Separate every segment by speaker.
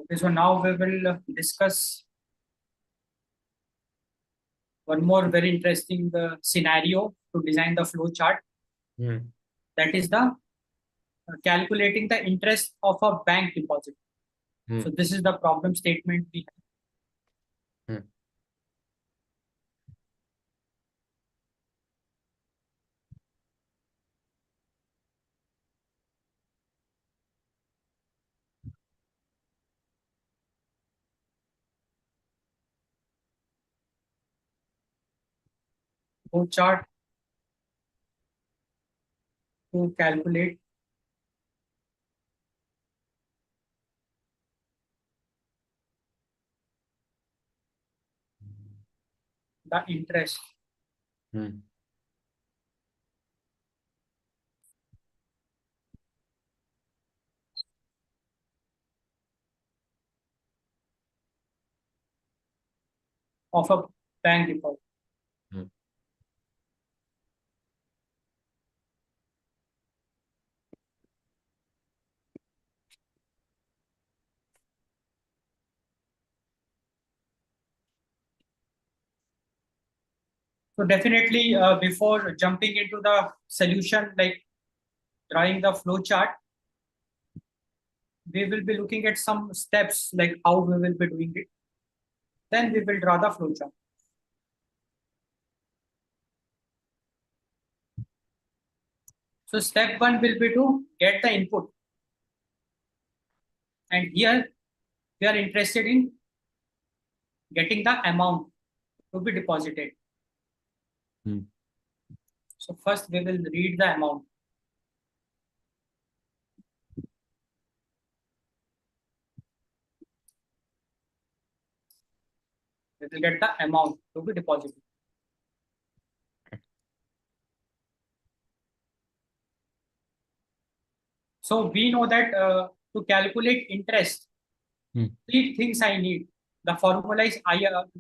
Speaker 1: Okay, so now we will discuss one more very interesting scenario to design the flow chart.
Speaker 2: Hmm.
Speaker 1: That is the calculating the interest of a bank deposit.
Speaker 2: Hmm.
Speaker 1: So this is the problem statement we have.
Speaker 2: Hmm.
Speaker 1: Flow chart to calculate the interest
Speaker 2: Hmm.
Speaker 1: of a bank deposit.
Speaker 2: Hmm.
Speaker 1: So definitely before jumping into the solution, like drawing the flow chart, we will be looking at some steps like how we will be doing it. Then we will draw the flow chart. So step one will be to get the input. And here we are interested in getting the amount to be deposited.
Speaker 2: Hmm.
Speaker 1: So first we will read the amount. We will get the amount to be deposited. So we know that to calculate interest,
Speaker 2: Hmm.
Speaker 1: three things I need. The formula is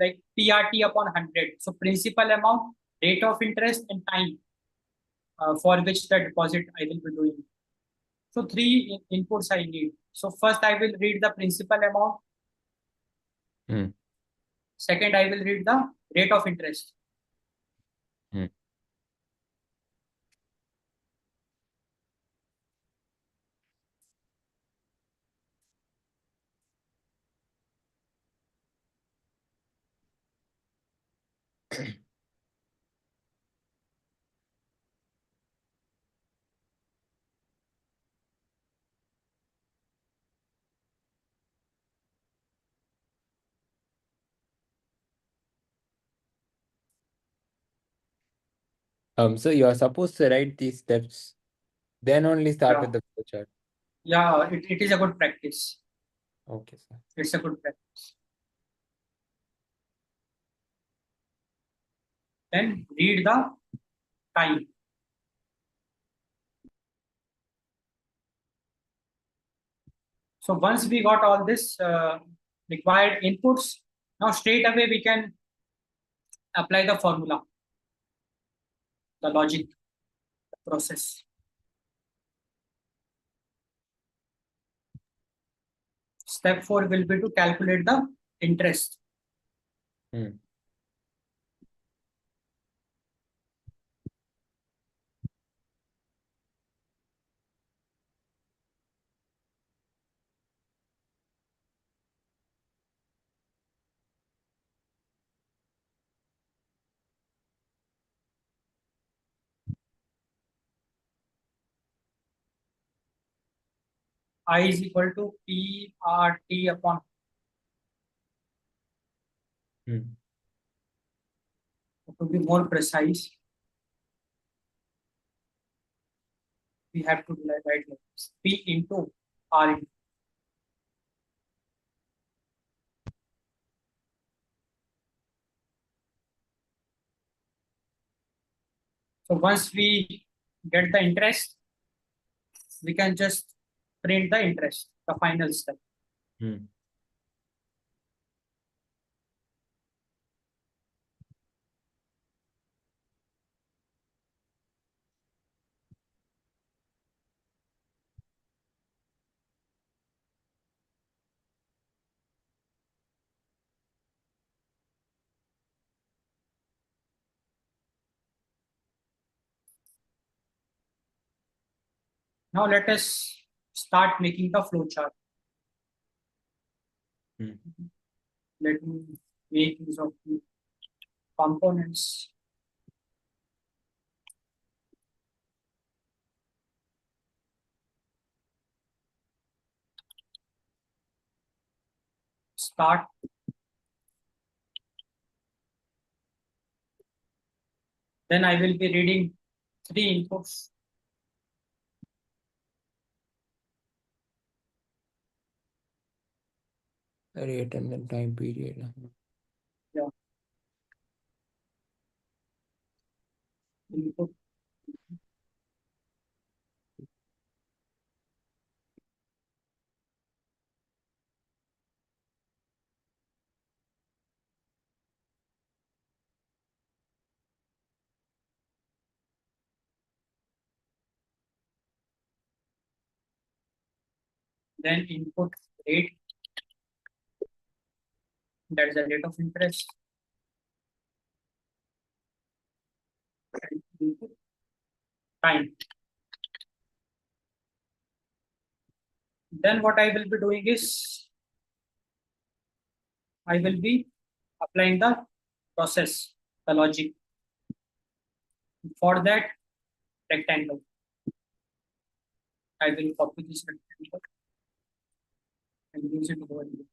Speaker 1: like PRT upon 100. So principal amount, rate of interest, and time for which the deposit I will be doing. So three inputs I need. So first I will read the principal amount.
Speaker 2: Hmm.
Speaker 1: Second, I will read the rate of interest.
Speaker 2: Hmm. So you are supposed to write these steps, then only start
Speaker 1: Yeah,
Speaker 2: with the flowchart.
Speaker 1: yeah, it is a good practice.
Speaker 2: Okay, sir.
Speaker 1: It's a good practice. Then read the time. So once we got all this required inputs, now straight away we can apply the formula, the logic, the process. Step four will be to calculate the interest.
Speaker 2: Hmm.
Speaker 1: I is equal to PRT upon.
Speaker 2: Hmm.
Speaker 1: To be more precise, we have to write like this, P into R into. So once we get the interest, we can just print the interest, the final step.
Speaker 2: Hmm.
Speaker 1: Now let us start making the flowchart. Let me make use of the components. Start. Then I will be reading 3 inputs.
Speaker 2: Rate and then time period.
Speaker 1: Yeah. Input. Then input rate. That is the rate of interest. Input time. Then what I will be doing is I will be applying the process, the logic. For that rectangle, I will copy this rectangle and use it over here.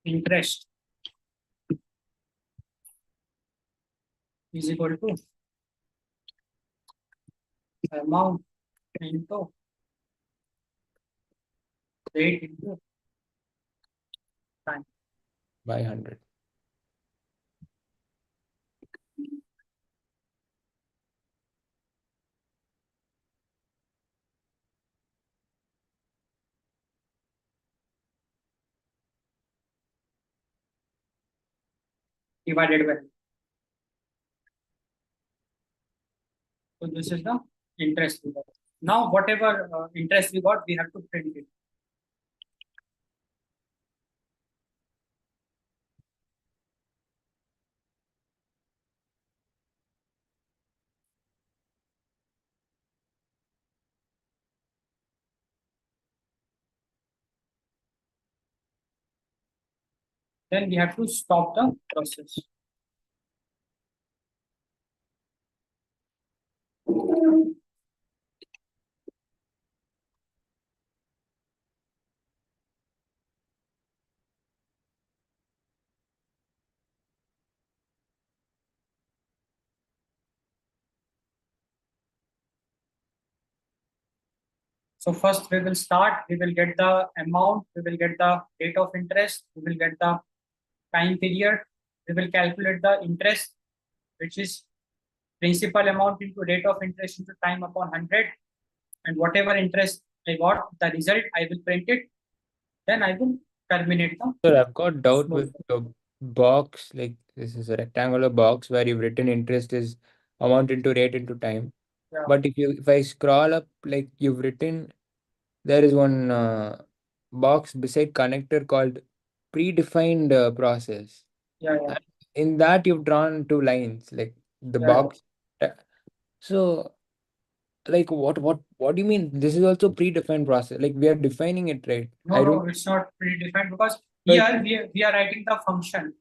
Speaker 1: Interest is equal to amount into rate into time.
Speaker 2: By 100.
Speaker 1: Divided by. So this is the interest we got. Now whatever interest we got, we have to print it. Then we have to stop the process. So first we will start, we will get the amount, we will get the rate of interest, we will get the time period, we will calculate the interest, which is principal amount into rate of interest into time upon 100, and whatever interest I got, the result I will print it. Then I will terminate the
Speaker 2: So I've got doubt
Speaker 1: flow.
Speaker 2: with the box, like this is a rectangular box where you've written interest is amount into rate into time.
Speaker 1: Yeah,
Speaker 2: But if I scroll up, like you've written, there is one box beside connector called predefined process.
Speaker 1: yeah, yeah,
Speaker 2: And in that you've drawn 2 lines, like the
Speaker 1: yeah, yeah.
Speaker 2: box. So like what do you mean? This is also predefined process. Like we are defining it, right?
Speaker 1: No,
Speaker 2: I don't.
Speaker 1: no, it's not predefined because
Speaker 2: So it's
Speaker 1: here we are writing the function.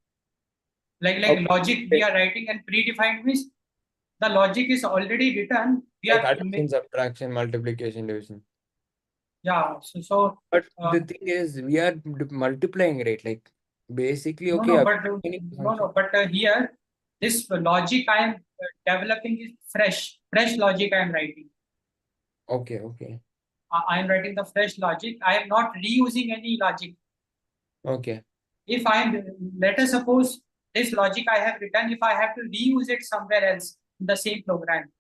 Speaker 1: Like
Speaker 2: okay.
Speaker 1: logic we are writing, and predefined means the logic is already written. We
Speaker 2: Like
Speaker 1: are
Speaker 2: addition, subtraction, multiplication, division.
Speaker 1: yeah. So
Speaker 2: But
Speaker 1: uh,
Speaker 2: the thing is, we are multiplying, right? Like basically,
Speaker 1: no,
Speaker 2: okay,
Speaker 1: no,
Speaker 2: I'm
Speaker 1: but
Speaker 2: defining the
Speaker 1: no,
Speaker 2: function.
Speaker 1: no, but here this logic I am developing is fresh logic I am writing.
Speaker 2: Okay, okay,
Speaker 1: I am writing the fresh logic. I am not reusing any logic.
Speaker 2: okay.
Speaker 1: If I am, let us suppose this logic I have written, if I have to reuse it somewhere else in the same program,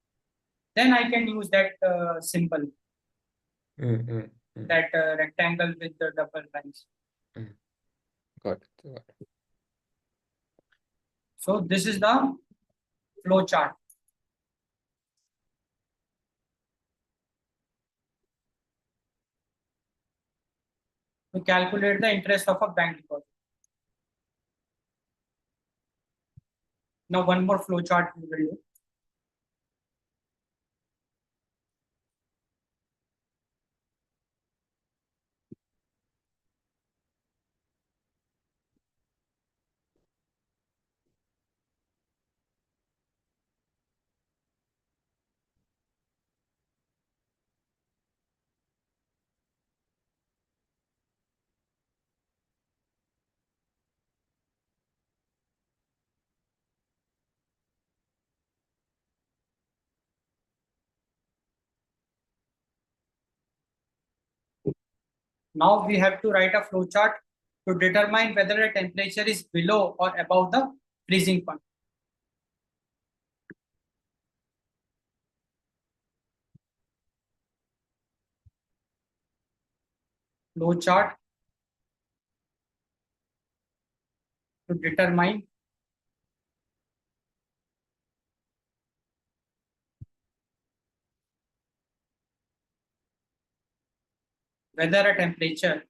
Speaker 1: then I can use that symbol,
Speaker 2: Mm-hmm.
Speaker 1: that rectangle with the double lines.
Speaker 2: Got it. Got it.
Speaker 1: So this is the flow chart. To calculate the interest of a bank deposit. Now one more flow chart we will do. Now we have to write a flow chart to determine whether the temperature is below or above the freezing point. Flow chart to determine whether a temperature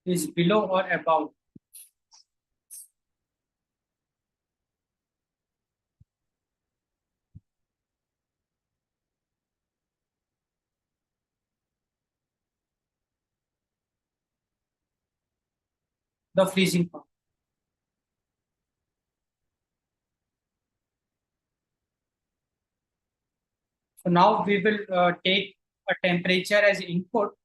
Speaker 1: is below or above the freezing point. So now we will take a temperature as input,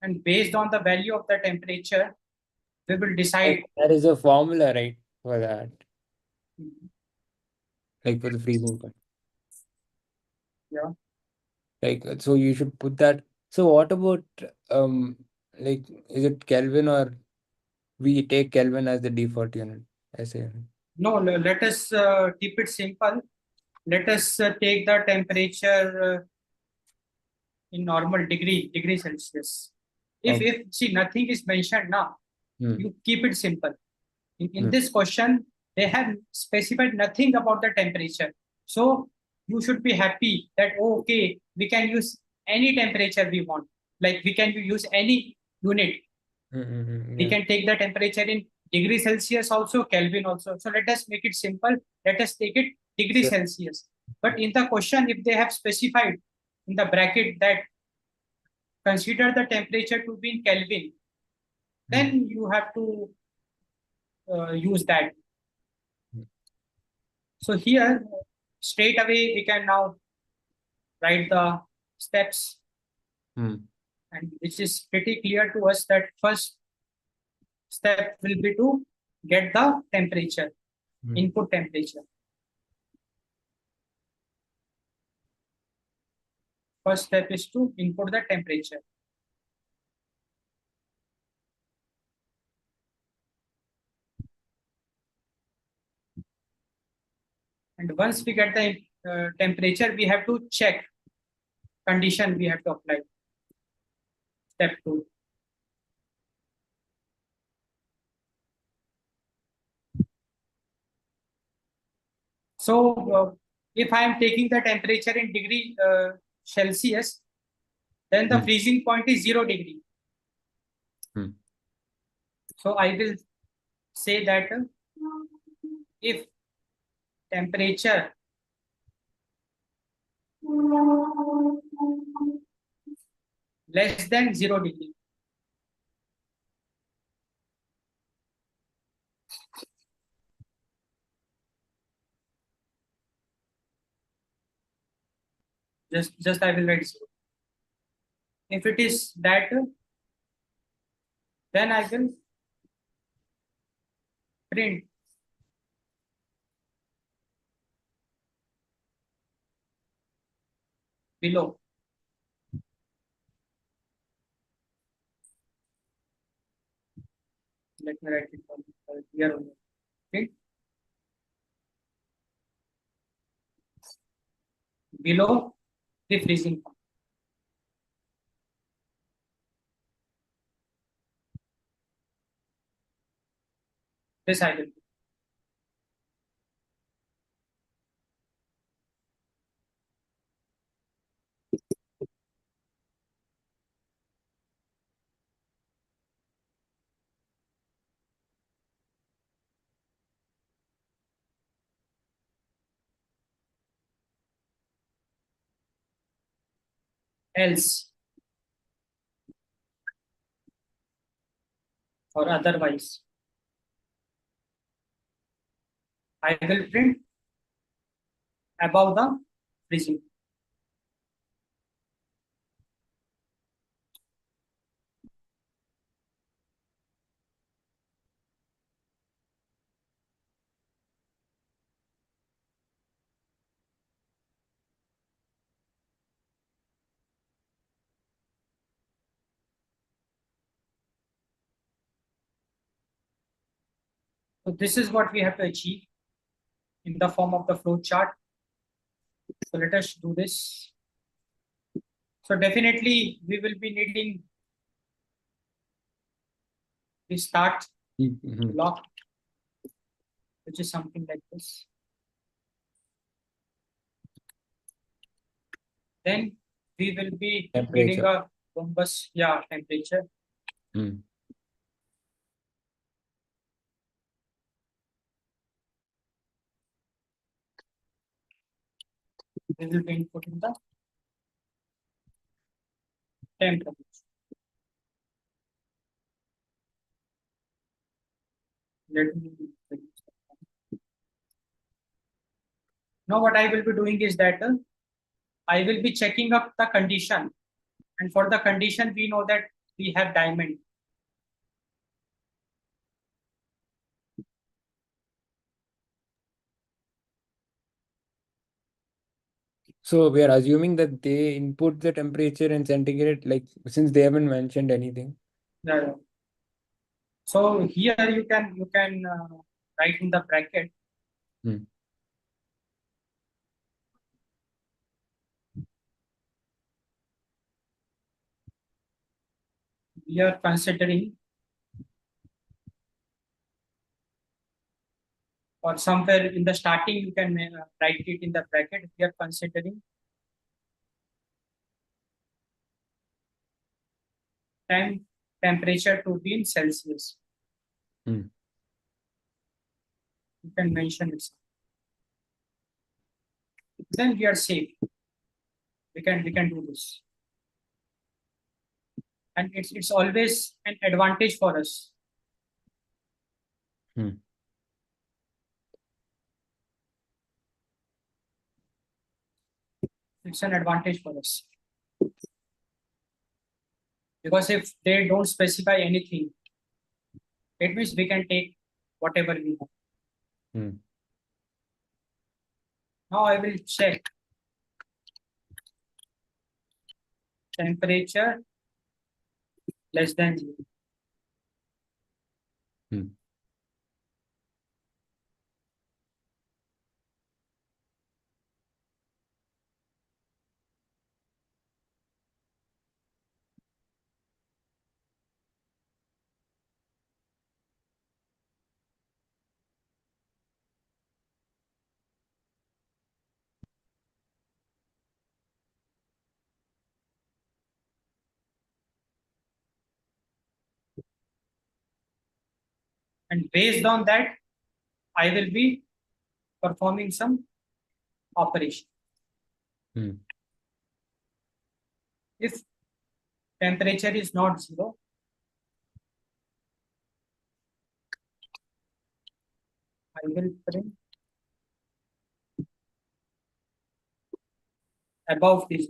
Speaker 1: and based on the value of the temperature, we will decide.
Speaker 2: There is a formula, right, for that, like for the freezing point.
Speaker 1: Yeah.
Speaker 2: Like, so you should put that. So what about like, is it Kelvin, or we take Kelvin as the default unit? SI unit?
Speaker 1: No, let us keep it simple. Let us take the temperature in normal degree Celsius.
Speaker 2: Okay.
Speaker 1: If see nothing is mentioned now, you keep it simple. In
Speaker 2: Hmm.
Speaker 1: this question, they have specified nothing about the temperature. So you should be happy that, oh, okay, we can use any temperature we want. Like we can use any unit. We
Speaker 2: Yeah.
Speaker 1: can take the temperature in degree Celsius also, Kelvin also. So let us make it simple. Let us take it degree
Speaker 2: So,
Speaker 1: Celsius. But in the question, if they have specified in the bracket that consider the temperature to be in Kelvin, then you have to use that. So here, straight away, we can now write the steps, and which is pretty clear to us that first step will be to get the temperature, input temperature. First step is to input the temperature. And once we get the temperature, we have to check condition we have to apply. Step 2. So if I am taking the temperature in degree Celsius, then the freezing point is 0 degree. So I will say that if temperature less than 0 degree, just I will write 0. If it is that, then I will print below. Let me write it down here only. Okay. Below the freezing point. This I will do. Else or otherwise, I will print above the freezing. So this is what we have to achieve in the form of the flow chart. So let us do this. So definitely we will be needing the start
Speaker 2: Mhm.
Speaker 1: block, which is something like this. Then we will be needing
Speaker 2: Temperature.
Speaker 1: a rhombus, yeah, temperature.
Speaker 2: Mm.
Speaker 1: We will be inputting the temperature. Let me now what I will be doing is that I will be checking up the condition, and for the condition we know that we have diamond.
Speaker 2: So we are assuming that they input the temperature and centigrade, like since they haven't mentioned anything.
Speaker 1: Yeah. So here you can write in the bracket
Speaker 2: Mm.
Speaker 1: we are considering, or somewhere in the starting you can write it in the bracket. We are considering temperature to be in Celsius.
Speaker 2: Mm.
Speaker 1: You can mention it. Then we are safe. We can do this, and it's always an advantage for us.
Speaker 2: Mm.
Speaker 1: It's an advantage for us because if they don't specify anything, it means we can take whatever we want.
Speaker 2: Mm.
Speaker 1: Now I will check temperature less than 0.
Speaker 2: Mm.
Speaker 1: And based on that, I will be performing some operation.
Speaker 2: Mm.
Speaker 1: If temperature is not 0, I will print above this.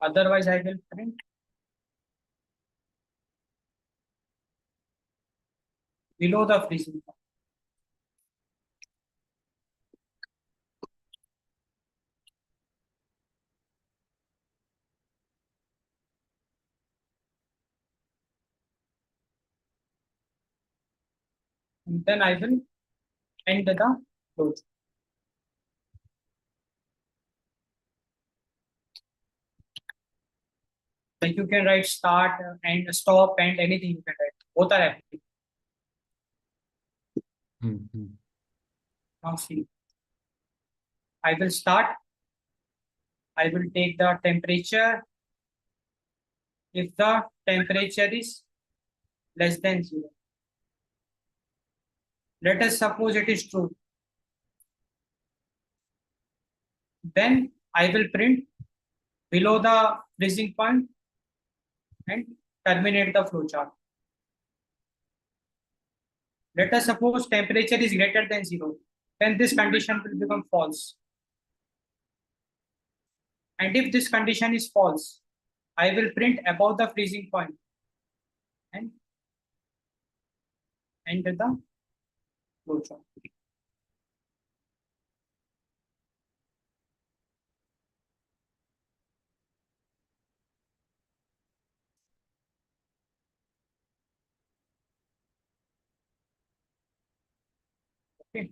Speaker 1: Otherwise, I will print below the freezing point. And then I will end the flow. Like you can write start and stop and anything you can write. Both are applicable.
Speaker 2: Mm-hmm.
Speaker 1: Now see, I will start. I will take the temperature. If the temperature is less than 0, let us suppose it is true. Then I will print below the freezing point and terminate the flowchart. Let us suppose temperature is greater than 0. Then this condition will become false. And if this condition is false, I will print above the freezing point and enter the flowchart. Okay.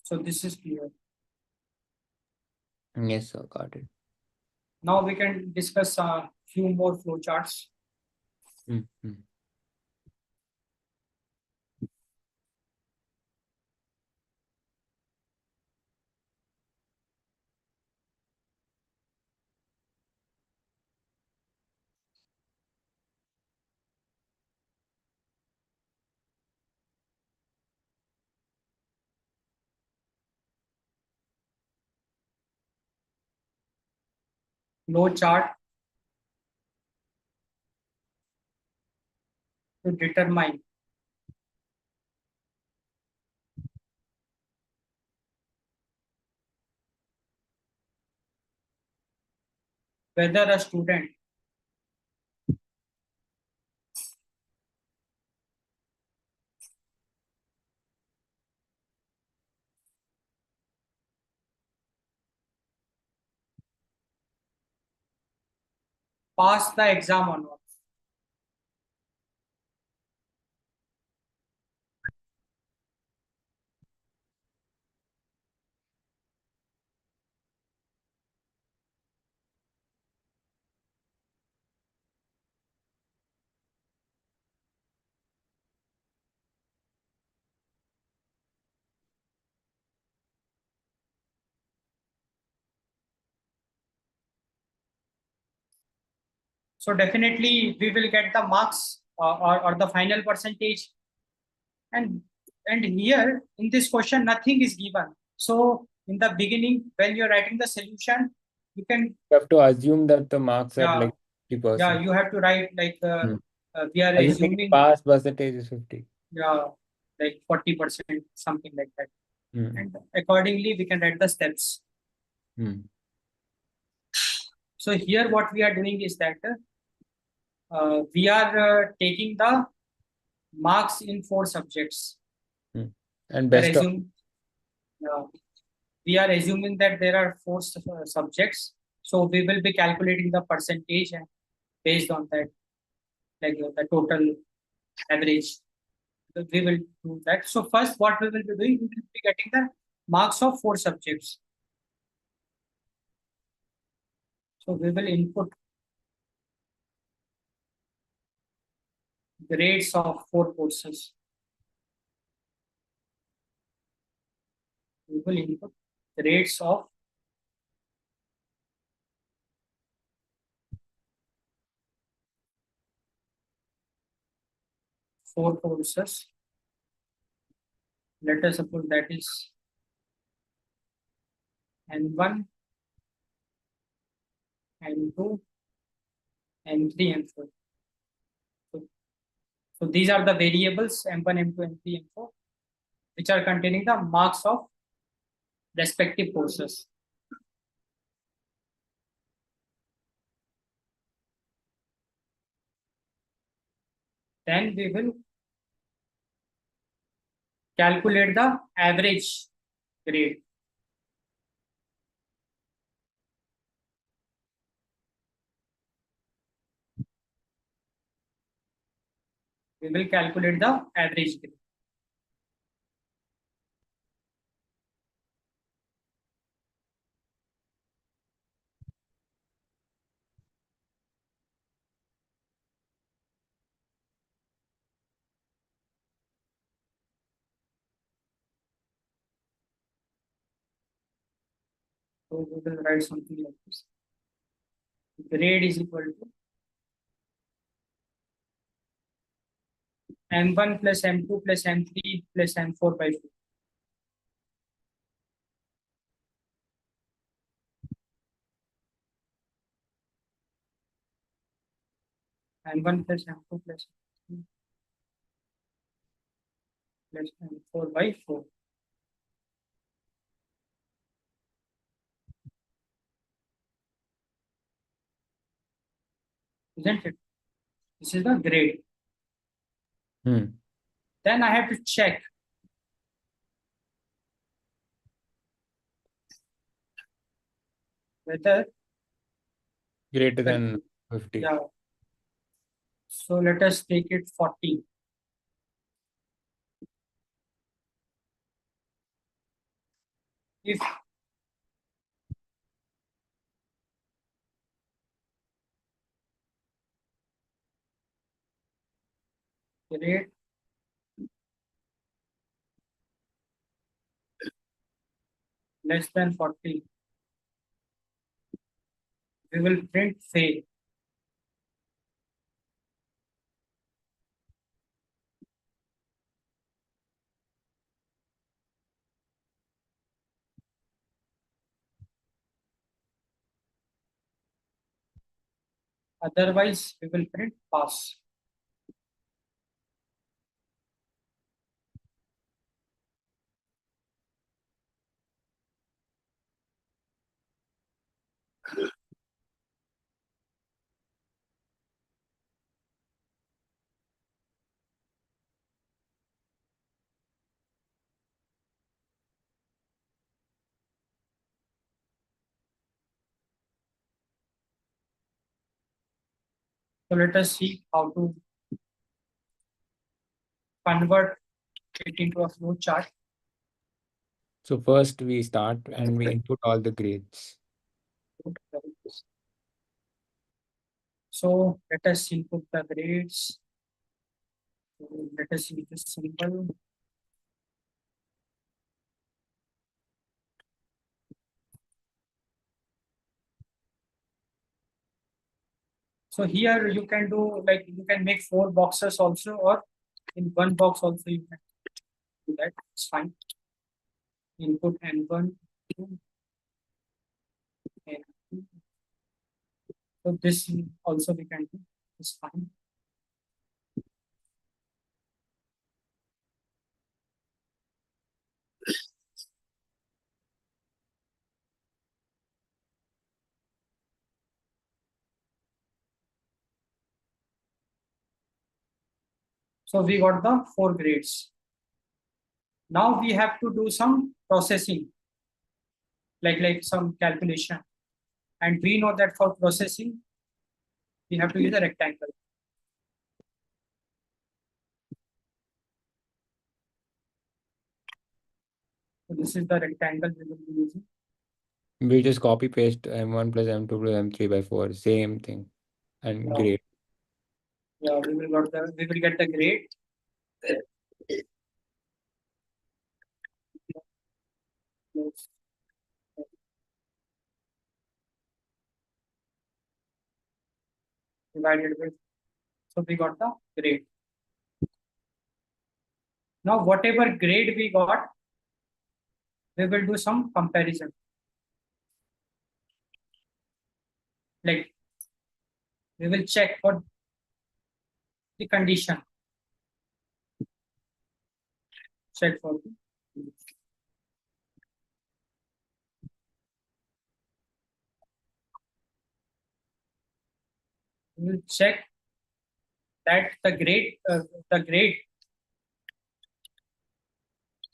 Speaker 1: So this is clear.
Speaker 2: Yes, sir, got it.
Speaker 1: Now we can discuss a few more flowcharts.
Speaker 2: Mm-hmm.
Speaker 1: Flowchart to determine whether a student passed the exam or not. So definitely we will get the marks or the final percentage. And here in this question, nothing is given. So in the beginning, when you're writing the solution, you can,
Speaker 2: You have to assume that the marks are
Speaker 1: yeah,
Speaker 2: like 50%.
Speaker 1: you have to write like
Speaker 2: Hmm.
Speaker 1: we are
Speaker 2: Assuming
Speaker 1: assuming,
Speaker 2: pass percentage is 50.
Speaker 1: yeah, like 40%, something like that.
Speaker 2: Hmm.
Speaker 1: And accordingly, we can write the steps.
Speaker 2: Hmm.
Speaker 1: So here what we are doing is that we are taking the marks in 4 subjects.
Speaker 2: Hmm. And
Speaker 1: We are
Speaker 2: best of
Speaker 1: uh, we are assuming that there are four subjects. So we will be calculating the percentage and based on that, like the total average. So we will do that. So first, what we will be doing, we will be getting the marks of 4 subjects. So we will input grades of 4 courses. We will input grades of 4 courses. Let us suppose that is N1, N2, N3, N4. So, so these are the variables M1, M2, M3, M4, which are containing the marks of respective courses. Then we will calculate the average grade. We will calculate the average grade. So we will write something like this. Grade is equal to m1 plus m2 plus m3 plus m4 by 4. M1 plus m2 plus m3 plus m4 by 4. Isn't it? This is the grade. Then I have to check whether
Speaker 2: Greater than 50.
Speaker 1: yeah. So let us take it 40. If grade less than 40, we will print fail. Otherwise, we will print pass. So let us see how to convert it into a flow chart.
Speaker 2: So first we start and we input all the grades.
Speaker 1: So let us input the grades. So let us use this symbol. So here you can do like you can make 4 boxes also, or in one box also you can do that. It's fine. Input n1, n2. So this also we can do. It's fine. So we got the 4 grades. Now we have to do some processing, like some calculation. And we know that for processing, we have to use a rectangle. So this is the rectangle we will be using.
Speaker 2: We just copy paste m1 plus m2 plus m3 by 4, same thing, and
Speaker 1: Yeah.
Speaker 2: grade.
Speaker 1: Yeah, we will get the grade. Divided with. So we got the grade. Now whatever grade we got, we will do some comparison. Like we will check for the condition. Check for the we will check that the grade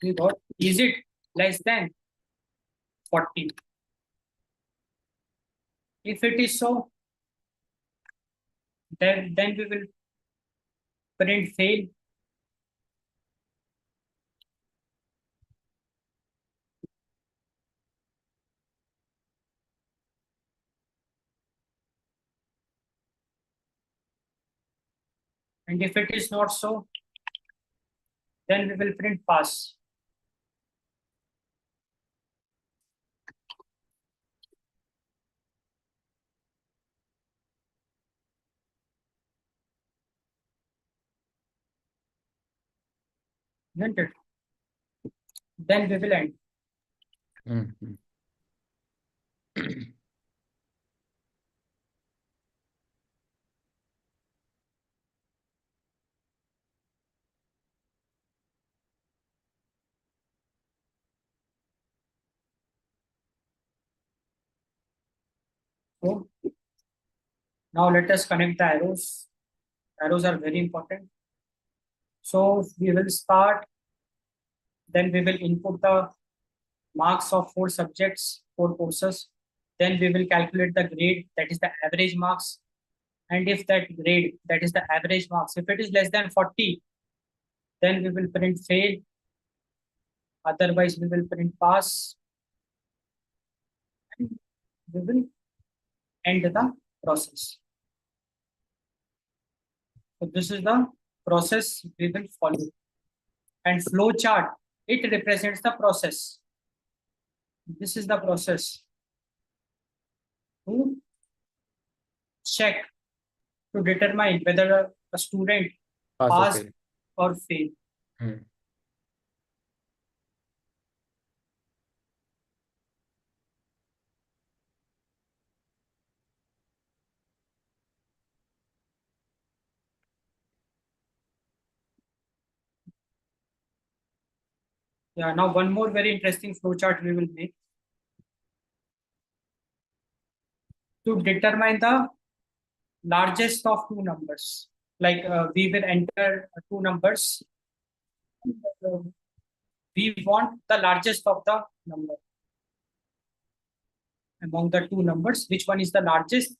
Speaker 1: we got, is it less than 40? If it is so, then we will print fail. And if it is not so, then we will print pass. Isn't it? Then we will end.
Speaker 2: Mhm.
Speaker 1: So now let us connect the arrows. Arrows are very important. So we will start, then we will input the marks of 4 subjects, 4 courses. Then we will calculate the grade, that is the average marks. And if that grade, that is the average marks, if it is less than 40, then we will print fail. Otherwise, we will print pass. And we will end the process. So this is the process we will follow. And flow chart, it represents the process. This is the process to check, to determine whether a student
Speaker 2: Pass or
Speaker 1: passed
Speaker 2: fail.
Speaker 1: or failed.
Speaker 2: Hmm.
Speaker 1: Yeah, now one more very interesting flowchart we will make to determine the largest of 2 numbers. Like we will enter 2 numbers. Uh, we want the largest of the number among the 2 numbers. Which one is the largest?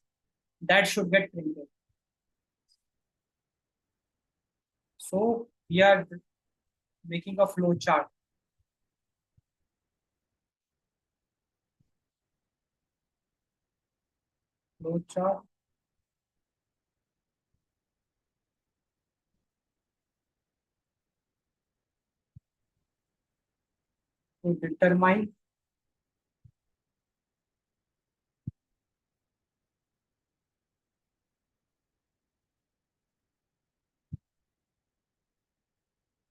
Speaker 1: That should get printed. So we are making a flow chart. Flow chart to determine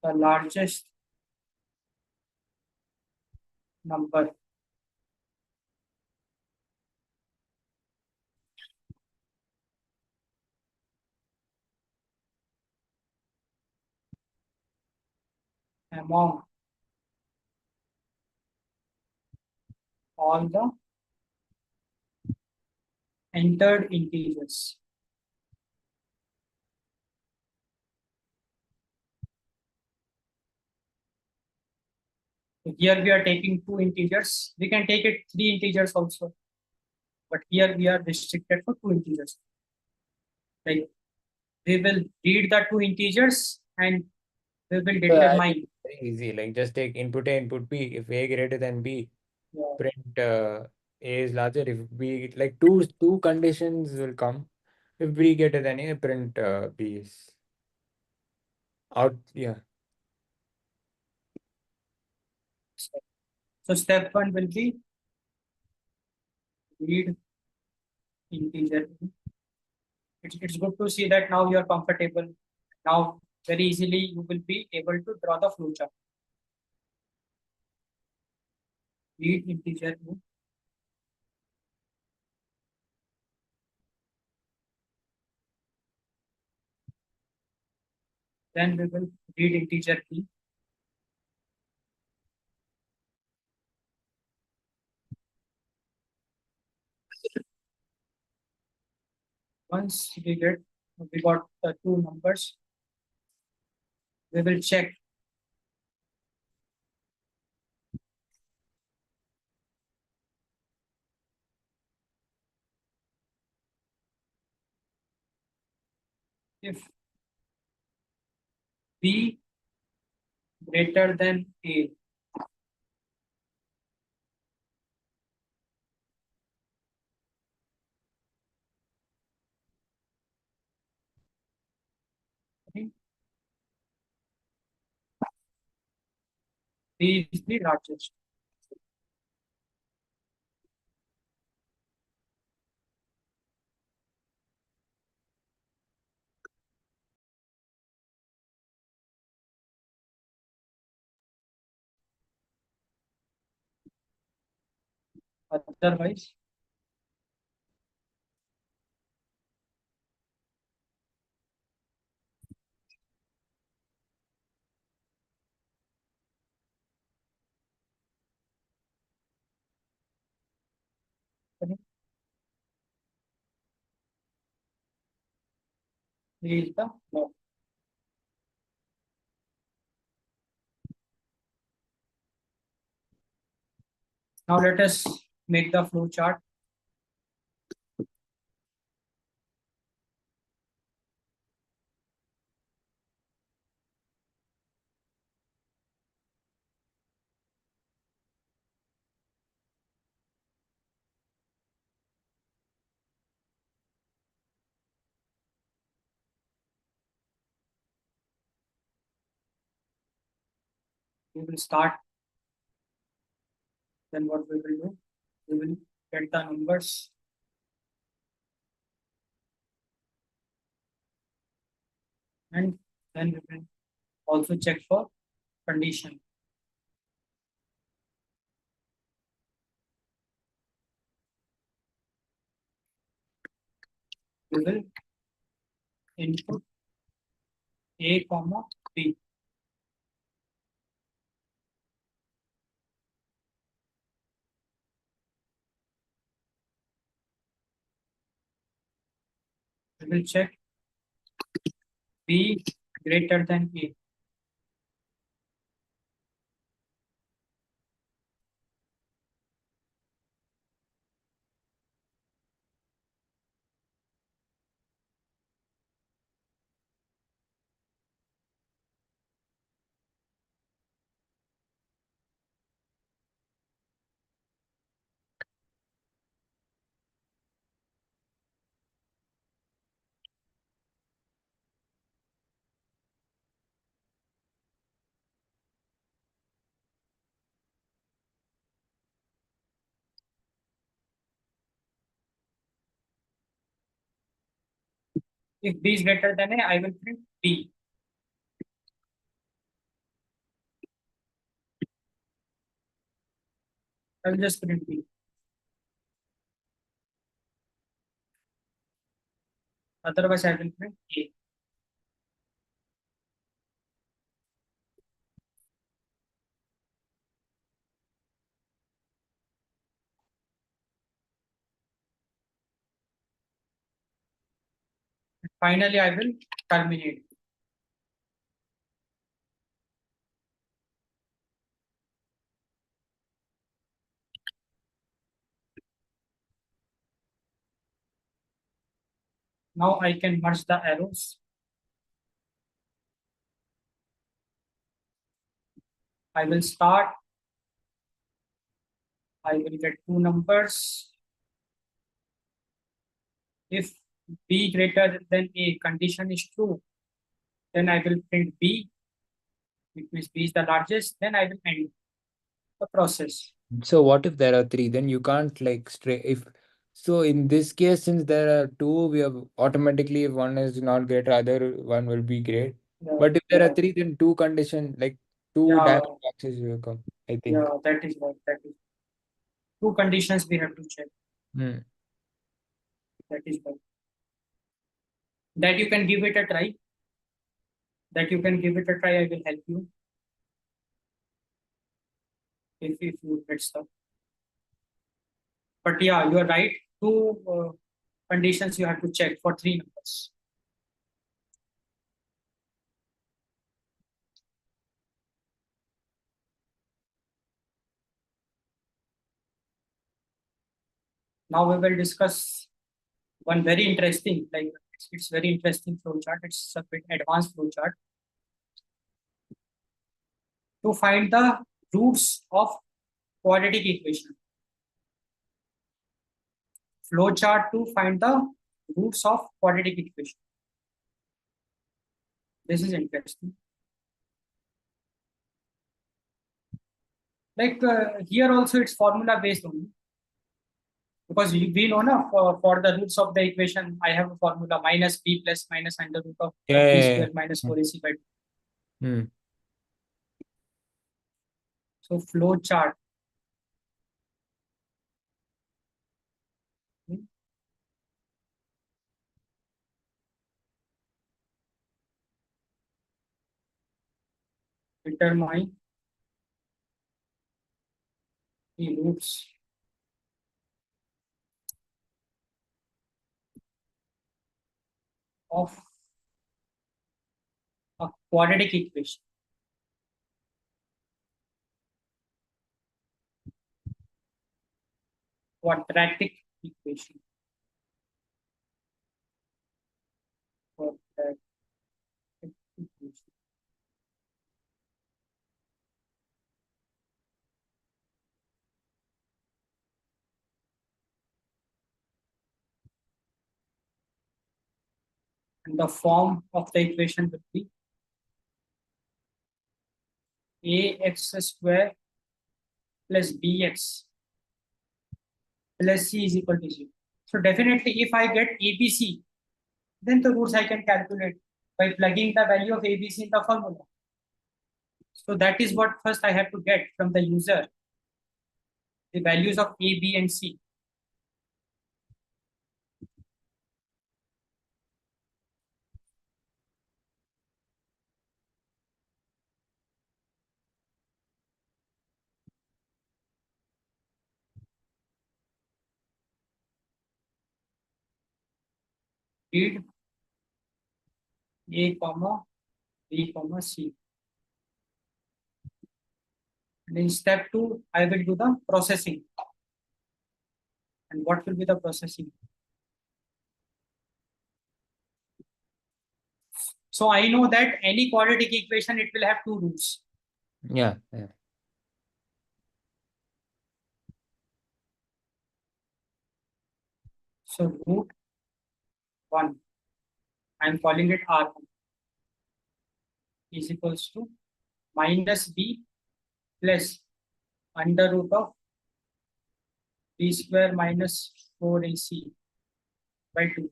Speaker 1: the largest number among all the entered integers. So here we are taking 2 integers. We can take it 3 integers also, but here we are restricted for 2 integers. Like we will read the 2 integers and we will
Speaker 2: So I
Speaker 1: determine.
Speaker 2: think very easy. Like just take input A, input B. If A greater than B,
Speaker 1: Yeah.
Speaker 2: print A is larger. If B, like two conditions will come. If B greater than A, print B is out. Yeah.
Speaker 1: So step one will be read integer. It's good to see that now you are comfortable. Now very easily you will be able to draw the flowchart. Read integer. Then we will read integer p. Once we get We got the two numbers. We will check if B greater than A. Okay. B is the largest. Otherwise, okay, B is the log. Now let us make the flow chart. We will start. Then what we will do? We will get the numbers. And then we will also check for condition. We will input A comma B. We will check B greater than A. If B is greater than A, I will print B. I will just print B. Otherwise, I will print A. Finally, I will terminate. Now I can merge the arrows. I will start. I will get two numbers. If B greater than A condition is true, then I will print B, which means B is the largest. Then I will end the process.
Speaker 2: So what if there are three? Then you can't like straight if so in this case, since there are two, we have automatically if one is not great, other one will be great.
Speaker 1: Yeah,
Speaker 2: But if there
Speaker 1: yeah,
Speaker 2: are three, then two condition like two
Speaker 1: yeah,
Speaker 2: diamond boxes will come, I think.
Speaker 1: yeah, that is right. That is two conditions we have to check.
Speaker 2: Hmm.
Speaker 1: That is right. That you can give it a try. That you can give it a try. I will help you if you get stuck. But yeah, you are right. Two conditions you have to check for three numbers. Now we will discuss one very interesting, like it's very interesting flowchart. It's a bit advanced flowchart to find the roots of quadratic equation. Flowchart to find the roots of quadratic equation. This is interesting. Like here also it's formula based only. Because we know now for the roots of the equation, I have a formula minus b plus minus under root of
Speaker 2: Yeah,
Speaker 1: b
Speaker 2: yeah,
Speaker 1: square
Speaker 2: yeah.
Speaker 1: minus 4ac by 2.
Speaker 2: Hmm.
Speaker 1: So flow chart. Determine the roots of a quadratic equation. Quadratic equation. Quadratic equation. And the form of the equation would be ax square plus bx plus c is equal to 0. So definitely if I get ABC, then the roots I can calculate by plugging the value of ABC in the formula. So that is what first I have to get from the user, the values of A, B, and C. Read A, comma, B, comma, C. And in step 2, I will do the processing. And what will be the processing? So I know that any quadratic equation, it will have two roots.
Speaker 2: Yeah, yeah.
Speaker 1: So root 1, I'm calling it R1, is equals to minus B plus under root of B square minus 4AC by 2.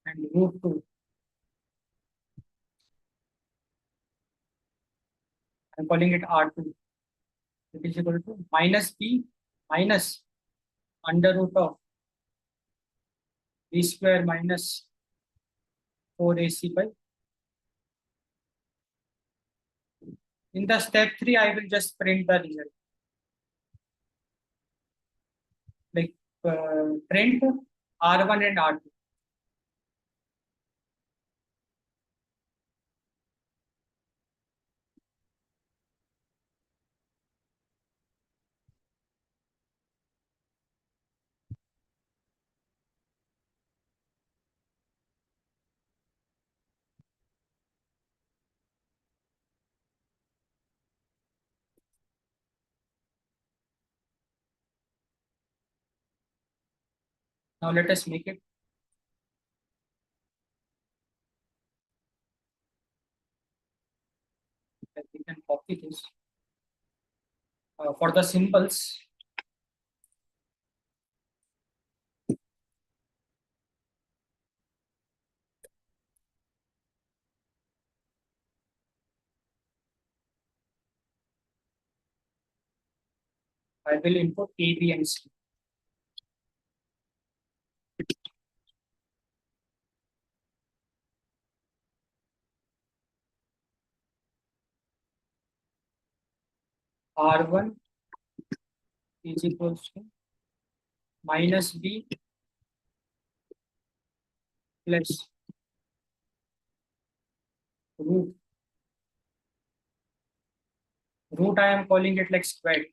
Speaker 1: And root 2, I'm calling it R2. It is equal to minus B minus under root of B square minus 4AC by. In the step 3, I will just print the result. Like print R1 and R2. Now let us make it. We can copy this. For the symbols, I will input A, B, and C. R1 is equals to minus B plus root Root I am calling it like squared.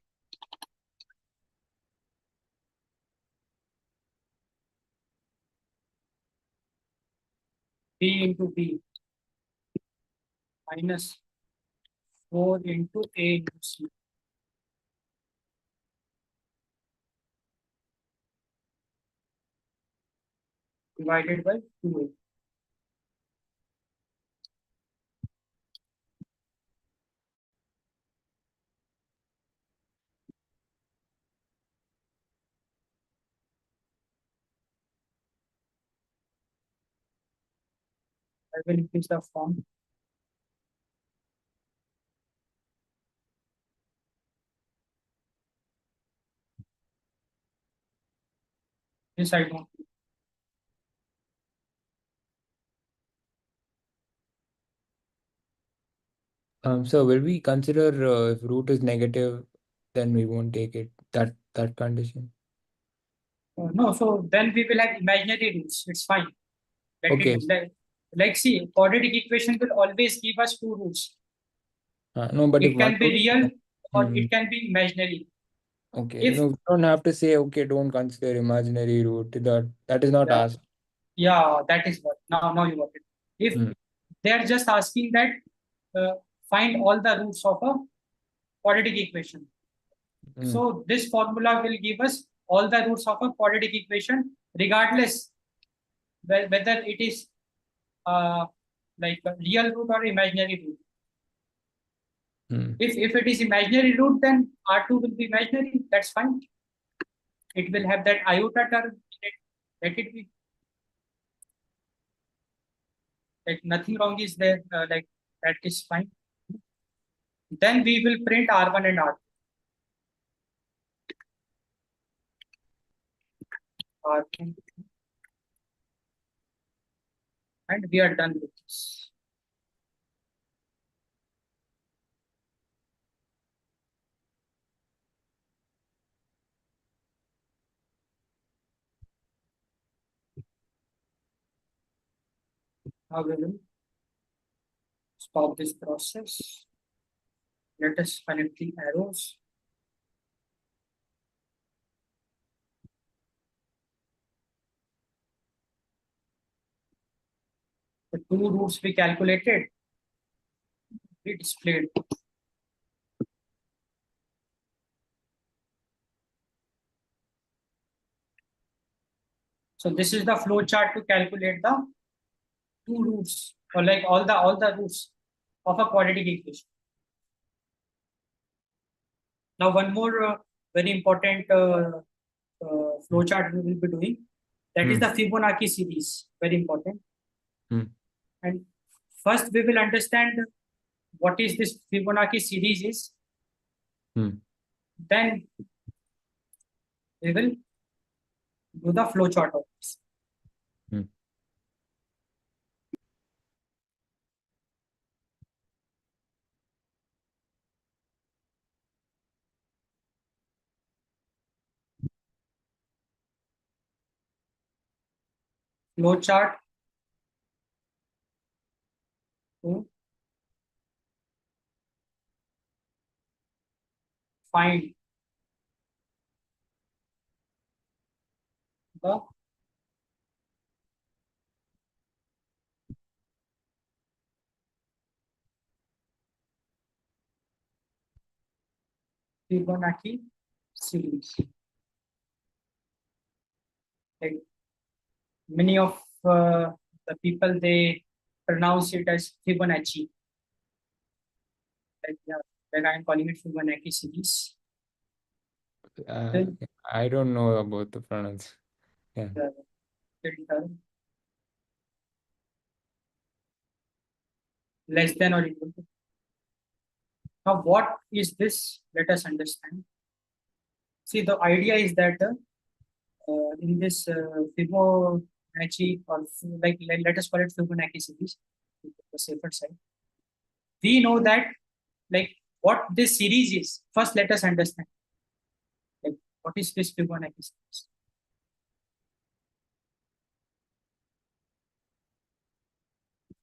Speaker 1: B into B minus 4 into A into C divided by 2A. I will increase the form. This I don't.
Speaker 2: So will we consider if root is negative, then we won't take it, that condition?
Speaker 1: No, so then we will have imaginary roots. It's fine. Let
Speaker 2: Okay.
Speaker 1: it like see, quadratic equation will always give us two roots.
Speaker 2: No, but if
Speaker 1: It
Speaker 2: one
Speaker 1: can be
Speaker 2: root,
Speaker 1: real or
Speaker 2: hmm,
Speaker 1: it can be imaginary.
Speaker 2: okay,
Speaker 1: If
Speaker 2: no, we don't have to say okay, don't consider imaginary root. That is not
Speaker 1: yeah,
Speaker 2: asked.
Speaker 1: yeah, that is what now you got it. If
Speaker 2: Hmm.
Speaker 1: they are just asking that uh, find all the roots of a quadratic equation.
Speaker 2: Hmm.
Speaker 1: So this formula will give us all the roots of a quadratic equation, regardless whether it is uh, like a real root or imaginary root.
Speaker 2: Hmm.
Speaker 1: If it is imaginary root, then R2 will be imaginary. That's fine. It will have that iota term in it. Let it be. Like nothing wrong is there. Like that is fine. Then we will print R1 and R2, and we are done with this. Now we will stop this process. Let us connect the arrows. The two roots we calculated, we displayed. So this is the flow chart to calculate the two roots or like all the roots of a quadratic equation. Now one more very important flow chart we will be doing. That is
Speaker 2: Hmm.
Speaker 1: the Fibonacci series. Very important.
Speaker 2: Hmm.
Speaker 1: And first we will understand what is this Fibonacci series is.
Speaker 2: Hmm.
Speaker 1: Then we will do the flow chart of this.
Speaker 2: Hmm.
Speaker 1: Flow chart to find the Fibonacci series. Like many of the people they pronounce it as Fibonacci. Like yeah, like I am calling it Fibonacci series.
Speaker 2: Uh,
Speaker 1: Then
Speaker 2: I don't know about the pronouns. Yeah.
Speaker 1: uh, filter less than or equal to. Now what is this? Let us understand. See, the idea is that in this Fibonacci or like let us call it Fibonacci series, the safer side. We know that like what this series is. First, let us understand like what is this Fibonacci series.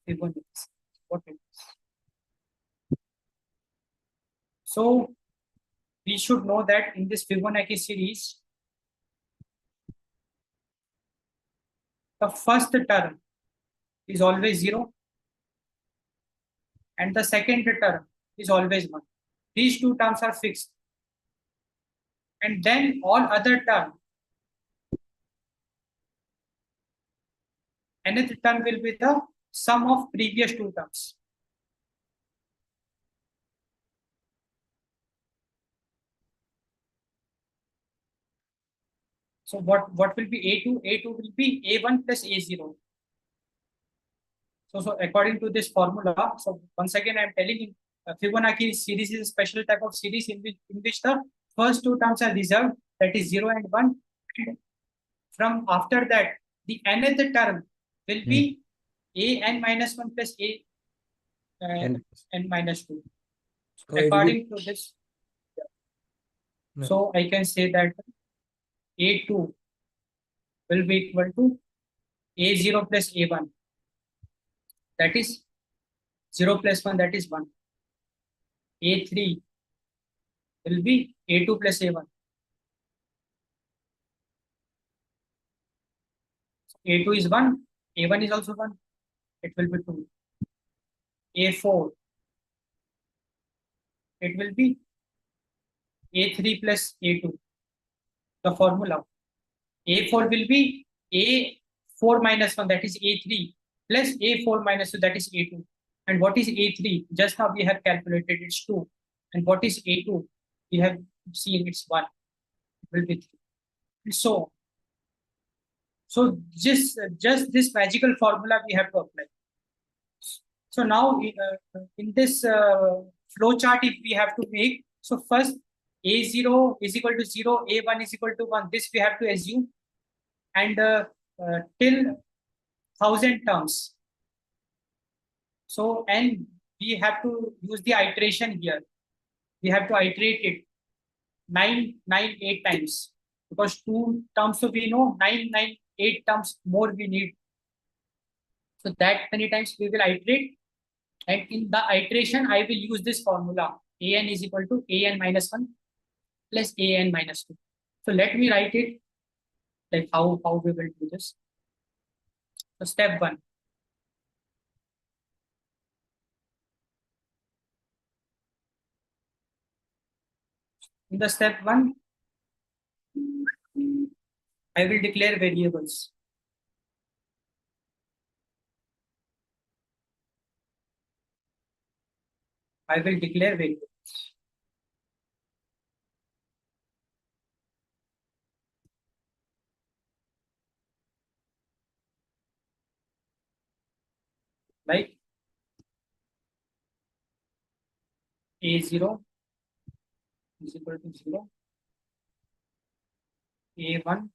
Speaker 1: Fibonacci. What it is. So we should know that in this Fibonacci series, the first term is always 0 and the second term is always 1. These two terms are fixed. And then all other terms, nth term will be the sum of previous two terms. So what will be A2? A2 will be A1 plus A0. So according to this formula, so once again I'm telling you, Fibonacci series is a special type of series in which the first two terms are reserved, that is 0 and 1. And from after that, the nth term will be an minus 1 plus n minus 2.
Speaker 2: So
Speaker 1: According to this, so I can say that A2 will be equal to A0 plus A1. That is 0 plus 1, that is 1. A3 will be A2 plus A1. A2 is 1, A1 is also 1. It will be 2. A4, it will be A3 plus A2. The formula. A4 will be A4 minus 1, that is A3, plus A4 minus 2, that is A2. And what is A3? Just now we have calculated it's 2. And what is A2? We have seen it's 1. It will be 3. And so just this magical formula we have to apply. So now in this flow chart, if we have to make, so first A0 is equal to 0, A1 is equal to 1. This we have to assume. And till 1000 terms. So, and we have to use the iteration here. We have to iterate it 8 times, because 2 terms, so we know 8 terms more we need. So that many times we will iterate, and in the iteration I will use this formula. An is equal to an minus 1 plus an minus 2. So let me write it like how we will do this. So step 1. In the step 1, I will declare variables. I will declare variables. Like A0 is equal to 0. A1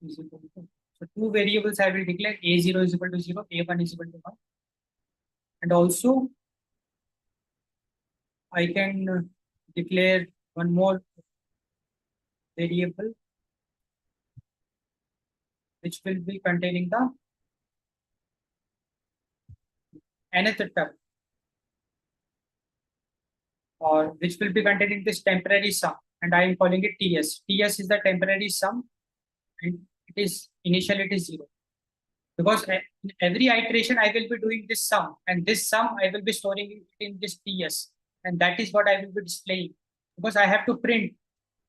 Speaker 1: is equal to, so 2 variables I will declare. A0 is equal to 0, A1 is equal to 1. And also I can declare one more variable which will be containing the nth term, or which will be containing this temporary sum, and I am calling it TS. TS is the temporary sum, and it is initially it is 0. Because in every iteration I will be doing this sum, and this sum I will be storing it in this TS, and that is what I will be displaying, because I have to print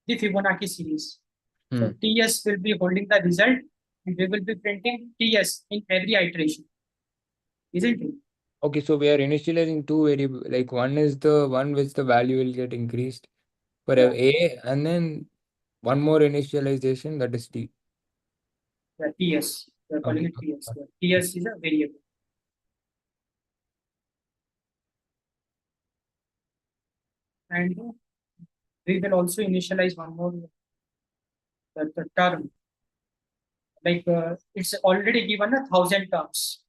Speaker 1: the Fibonacci series. So TS will be holding the result, and we will be printing TS in every iteration, isn't it?
Speaker 2: Okay, so we are initializing two variables. Like one is the one which the value will get increased for A, and then one more initialization, that is T.
Speaker 1: Yeah, TS. We are calling it TS. Yeah. TS is a variable. And we will also initialize one more the term. Like it's already given 1000 terms.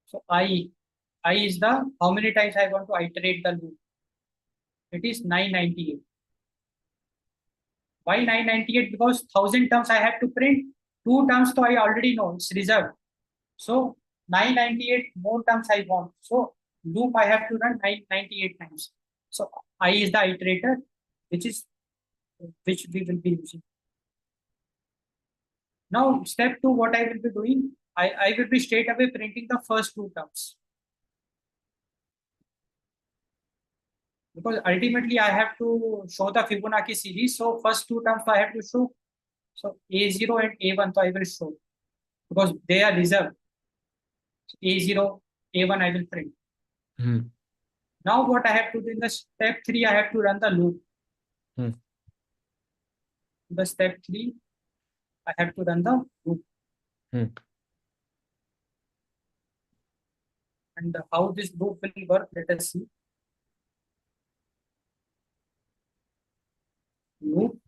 Speaker 1: So I is the how many times I want to iterate the loop. It is 998. Why 998? Because 1000 terms I have to print. 2 terms so I already know it's reserved. So 998 more terms I want. So loop I have to run 998 times. So I is the iterator, which we will be using. Now, step 2, what I will be doing, I will be straight away printing the first two terms. Because ultimately I have to show the Fibonacci series. So first two terms I have to show. So A0 and A1, so I will show because they are reserved. So A0, A1 I will print. Now what I have to do in the step 3, I have to run the loop. The step 3, I have to run the loop. And how this loop will work, let us see. Loop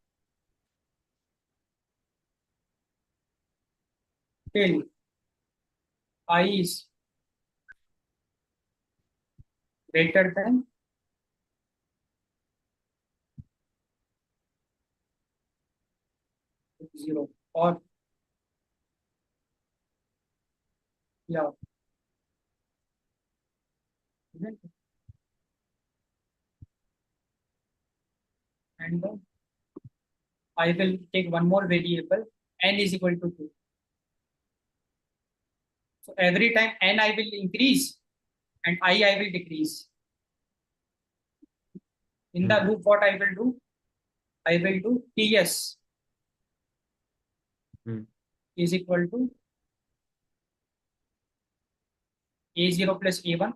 Speaker 1: till I is greater than 0 or yeah. And I will take one more variable, n is equal to 2. So every time n I will increase and I will decrease. In the loop, what I will do? I will do Ts is equal to A0 plus A1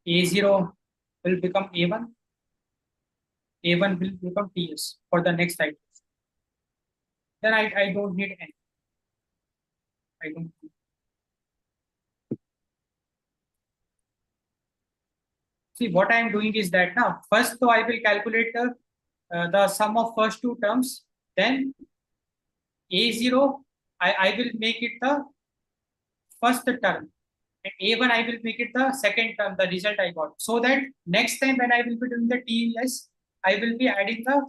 Speaker 1: A0 will become A1, A1 will become Ts for the next iteration. Then I don't need n. I don't need. See, what I am doing is that now, first, so I will calculate the sum of first two terms. Then A0, I will make it the first term. And A1, I will make it the second term, the result I got. So that next time when I will be doing the TES, I will be adding the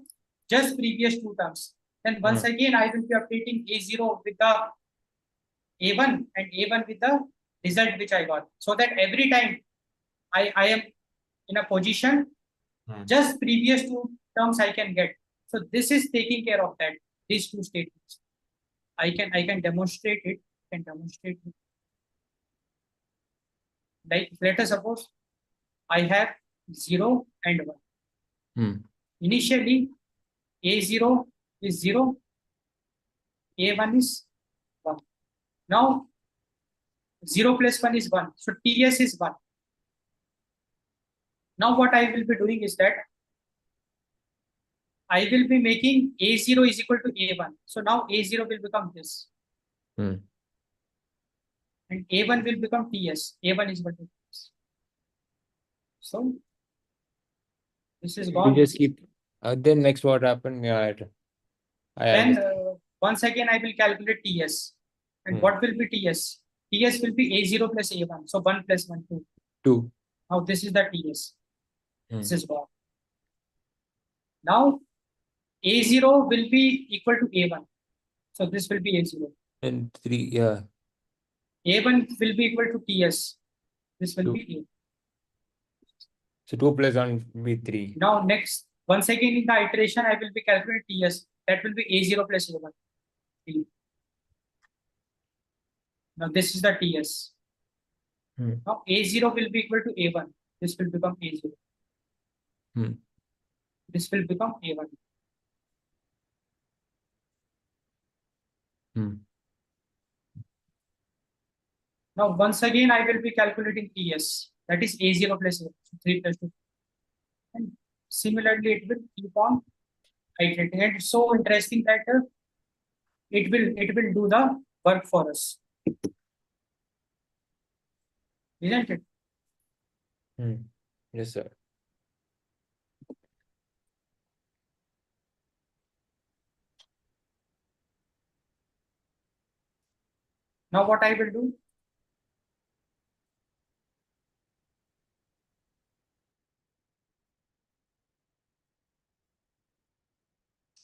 Speaker 1: just previous two terms. Then once again, I will be updating A0 with the A1 and A1 with the result which I got. So that every time I am in a position, just previous two terms I can get. So this is taking care of that, these two statements. I can demonstrate it. Like let us suppose I have 0 and 1. Initially, A0 is 0, A1 is 1. Now, 0 plus 1 is 1. So TS is 1. Now, what I will be doing is that I will be making A0 is equal to A1. So now A0 will become this. And A1 will become TS. A1 is equal to TS. So, this is gone.
Speaker 2: You just keep. Then next what happened? Yeah,
Speaker 1: Then once again I will calculate TS. And what will be TS? TS will be A0 plus A1. So 1 plus 1, 2.
Speaker 2: 2.
Speaker 1: Now this is the TS. This is gone. Now A0 will be equal to A1. So this will be A0.
Speaker 2: And 3, yeah.
Speaker 1: A1 will be equal to TS. This will
Speaker 2: 2.
Speaker 1: be A.
Speaker 2: So 2 plus 1 will be 3.
Speaker 1: Now next, once again in the iteration, I will be calculating TS. That will be A0 plus A1. 3. Now this is the TS. Now A0 will be equal to A1. This will become A0. This will become A1. Now once again I will be calculating TS. That is A0 plus A1. So 3 plus 2. And similarly, it will keep on iterating. And it's so interesting that it will do the work for us. Isn't it?
Speaker 2: Yes, sir.
Speaker 1: Now what I will do?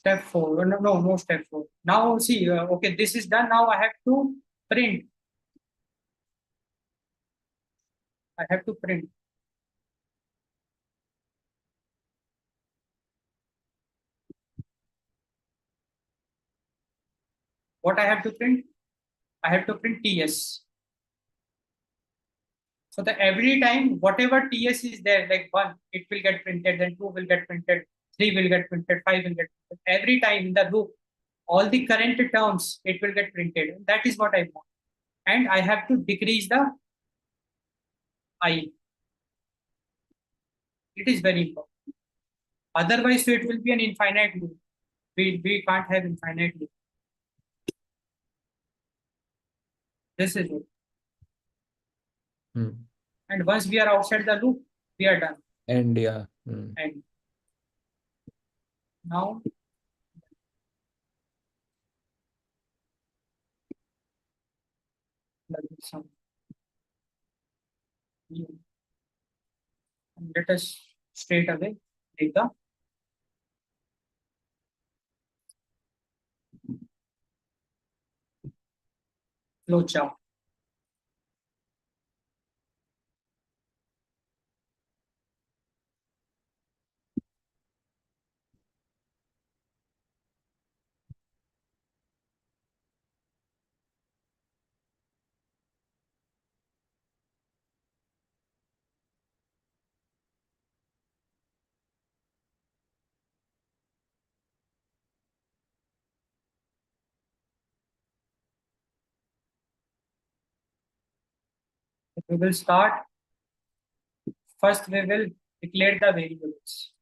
Speaker 1: Step 4. No, step 4. Now see, okay, this is done. Now I have to print. I have to print. What I have to print? I have to print TS. So the every time whatever TS is there, like 1, it will get printed, then 2 will get printed, 3 will get printed, 5 will get printed. Every time in the loop, all the current terms, it will get printed. That is what I want. And I have to decrease the I. It is very important. Otherwise, so it will be an infinite loop. We can't have infinite loop. This is it.
Speaker 2: Hmm.
Speaker 1: And once we are outside the loop, we are done.
Speaker 2: And yeah. Hmm.
Speaker 1: And now let me some and let us straight away take the flowchart. We will start. First, we will declare the variables.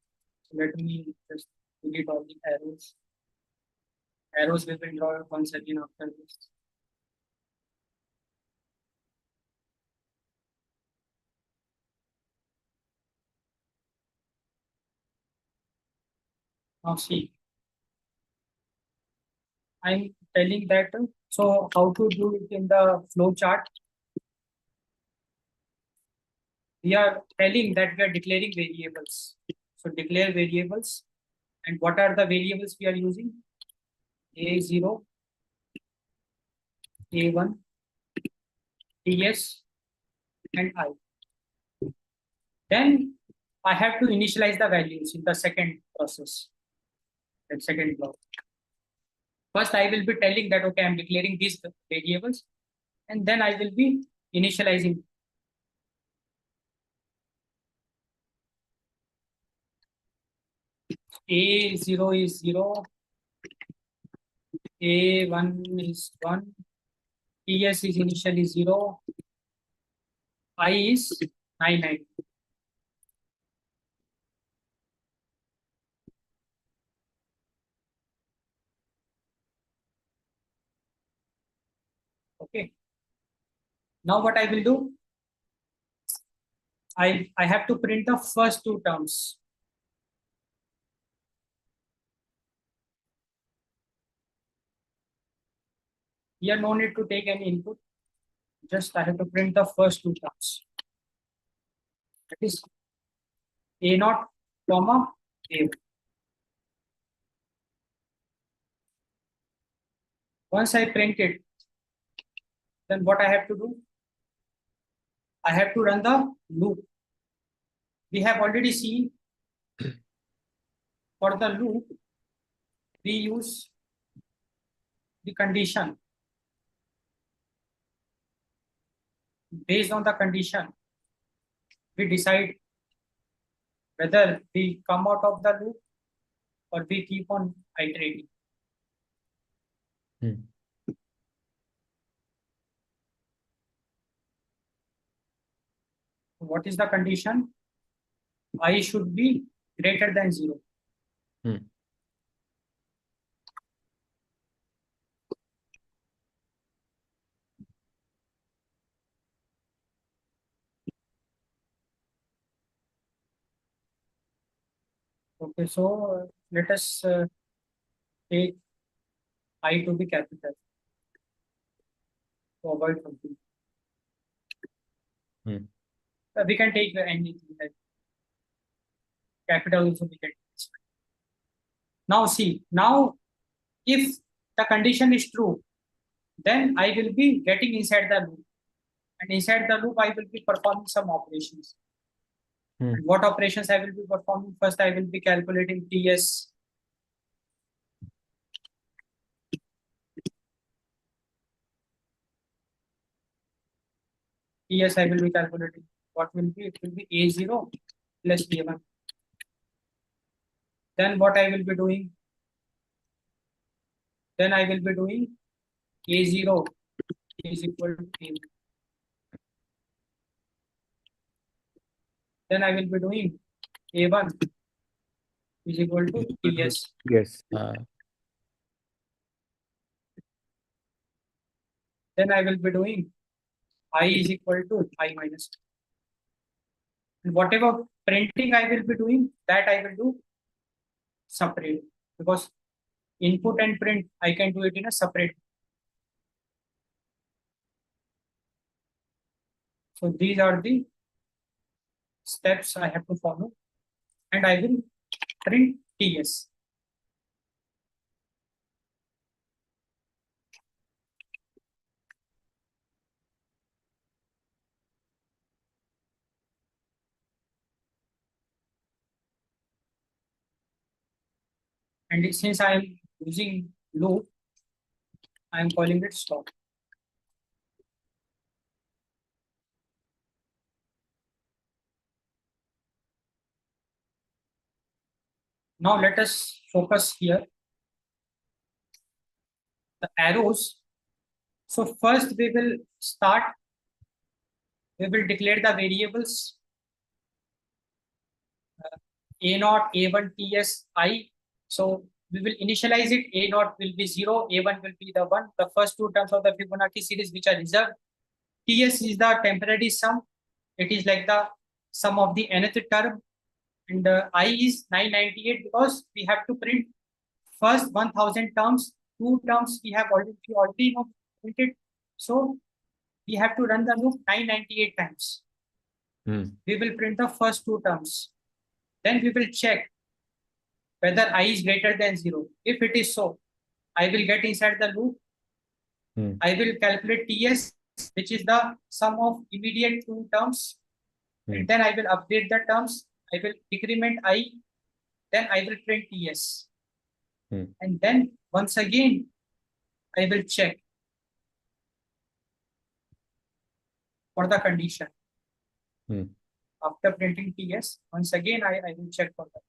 Speaker 1: So let me just delete all the arrows. Arrows we will draw once again after this. Now see, I'm telling that. So how to do it in the flow chart? We are telling that we are declaring variables. So declare variables. And what are the variables we are using? A0, A1, TS, and I. Then I have to initialize the values in the second process, the second block. First, I will be telling that, okay, I'm declaring these variables, and then I will be initializing. A0 is 0, A1 is 1, TS is initially 0, I is 99. Okay. Now what I will do, I have to print the first two terms. Here no need to take any input. Just I have to print the first two terms. That is A0, comma A1. Once I print it, then what I have to do? I have to run the loop. We have already seen for the loop, we use the condition. Based on the condition, we decide whether we come out of the loop or we keep on iterating.
Speaker 2: Hmm.
Speaker 1: What is the condition? I should be greater than 0.
Speaker 2: Hmm.
Speaker 1: Okay, so let us take I to be capital to avoid confusion.
Speaker 2: Hmm.
Speaker 1: We can take anything like capital also we can. Now see, now if the condition is true, then I will be getting inside the loop. And inside the loop, I will be performing some operations. And what operations I will be performing? First, I will be calculating TS. TS I will be calculating. What will be? It will be A0 plus A1. Then what I will be doing? Then I will be doing A0 is equal to A1. Then I will be doing A1 is equal to TS.
Speaker 2: Yes.
Speaker 1: Then I will be doing I is equal to I minus 2. And whatever printing I will be doing, that I will do separate, because input and print I can do it in a separate. So these are the steps I have to follow, and I will print TS. And since I am using loop, I am calling it stop. Now let us focus here. The arrows. So first we will start. We will declare the variables A0, A1, TS, I. So we will initialize it. A0 will be 0, A1 will be the 1. The first two terms of the Fibonacci series which are reserved. TS is the temporary sum. It is like the sum of the nth term. And I is 998 because we have to print first 1000 terms. Two terms we have already printed. So we have to run the loop 998 times. We will print the first two terms. Then we will check whether I is greater than 0. If it is so, I will get inside the loop. I will calculate TS, which is the sum of immediate two terms. And then I will update the terms. I will decrement I. Then I will print TS. And then once again, I will check for the condition. After printing TS, once again, I will check for that.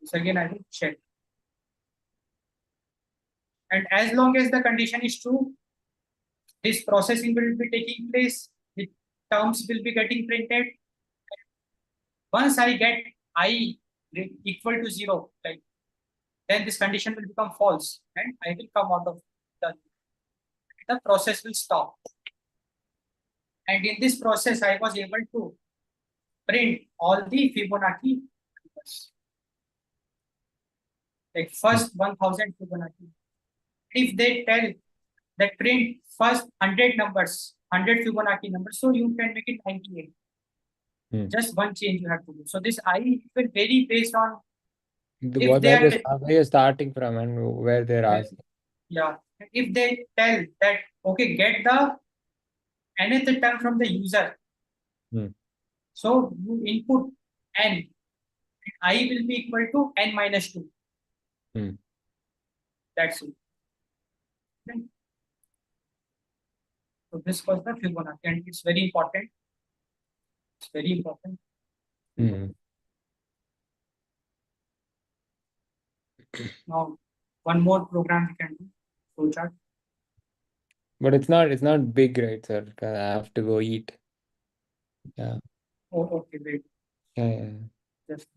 Speaker 1: Once again, I will check. And as long as the condition is true, this processing will be taking place. The terms will be getting printed. Once I get I equal to 0, like, then this condition will become false and I will come out of the process will stop. And in this process, I was able to print all the Fibonacci numbers. Like first 1000 Fibonacci. If they tell that print first 100 numbers, 100 Fibonacci numbers, so you can make it 98. Just one change you have to do. So this I will vary based on
Speaker 2: where you're starting from and where they're asking.
Speaker 1: Yeah. If they tell that, okay, get the nth term from the user. So you input n, and I will be equal to n minus 2. That's it. Okay. So this was the Fibonacci, and it's very important. It's very important. Now, one more program we can do, flowchart.
Speaker 2: But it's not big, right, sir? I have to go eat. Yeah.
Speaker 1: Oh, okay, wait.
Speaker 2: Yeah.
Speaker 1: Just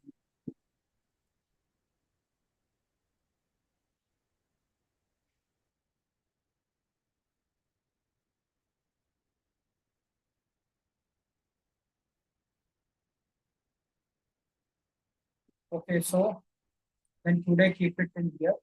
Speaker 1: okay, so then today keep it in here.